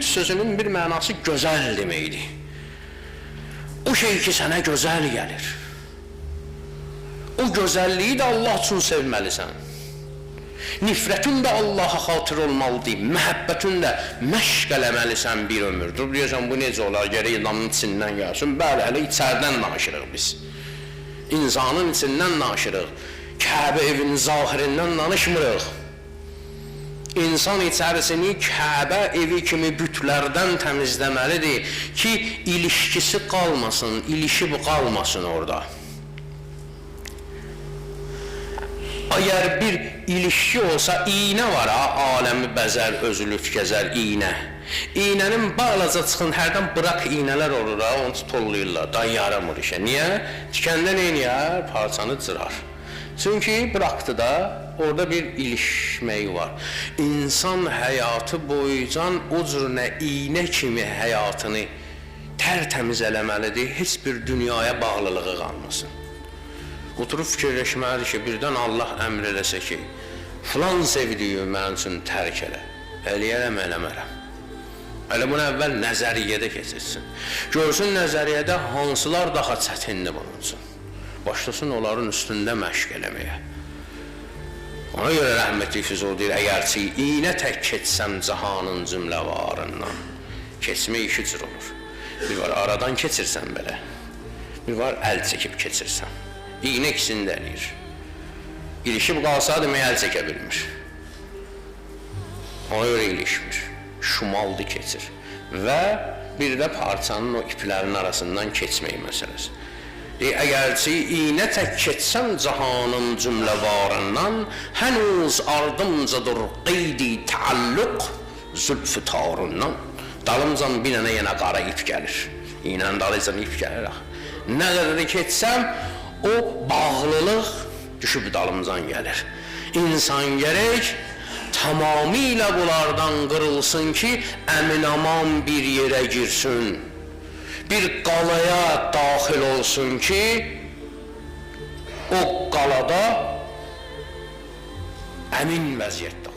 Zühd sözünün bir mənası gözəl deməkdir. O şey ki sənə gözəl gəlir. O gözəlliyi də Allah üçün sevməlisən. Nifrətin də Allaha xatır olmalıdır. Məhəbbətin də məşq eləməlisən bir ömürdür. Deyəcəm, bu necə olar? Gərək İranın içindən gəlsin. Bəli, hələ içərdən danışırıq biz. İnsanın içindən danışırıq. Kəbə evinin zahirindən danışmırıq. İnsan içərisini Kəbə evi kimi bütlərdən təmizləməlidir ki, ilişkisi qalmasın, ilişib qalmasın orada. Əgər bir ilişki olsa, iynə var ha, aləmi bəzər, özülüf gəzər, iynə. İynənin bağlaca çıxın, hərdən bıraq iynələr olur ha, onu tollayırlar, da yaramır işə. Niyə? Tikəndə neyniyər? Parçanı cırar. Çünki bıraktı da orada bir ilişmək var. İnsan həyatı boyunca o cür nə iynə kimi həyatını tərtəmiz eləməlidir, heç bir dünyaya bağlılığı qalmasın. Oturub fikirləşməlidir ki, birdən Allah əmr eləsə ki, filan sevdiyi mənim üçün tərk elə. Eləyərəm, eləmərəm. Elə bunu əvvəl nəzəriyyədə keçirsin. Görsün nəzəriyyədə hansılar daha çətindir bunun üçün. Başlasın onların üstündə məşq eləməyə. Ona görə rəhmətli Füzuli deyir, əgərçi iynə tək keçsəm cahanın cümləvarından, keçmək iki cür olur. Bir var aradan keçirsən belə, bir var əl çəkib keçirsən. İynə ikisini də eləyir. İlişib qalsa demək əl çəkə bilmir. Ona görə ilişmir, şumaldı keçir. Və bir də parçanın o iplərin arasından keçmək məsələsi. Əgərçi iynə tək keçsəm cahanın cümləvarından, hənuz ardımcadır qeydi təalluq zülfü tarından. Dalımcan bir dənə yenə qara ip gəlir. İynənin dalıycan ip gəlir. Nə qədər keçsəm, o bağlılıq düşüb dalımcan gəlir. İnsan gərək tamamilə bunlardan qırılsın ki, əmin-aman bir yerə girsin. Bir qalaya daxil olsun ki, o qalada əmin vəziyyətdə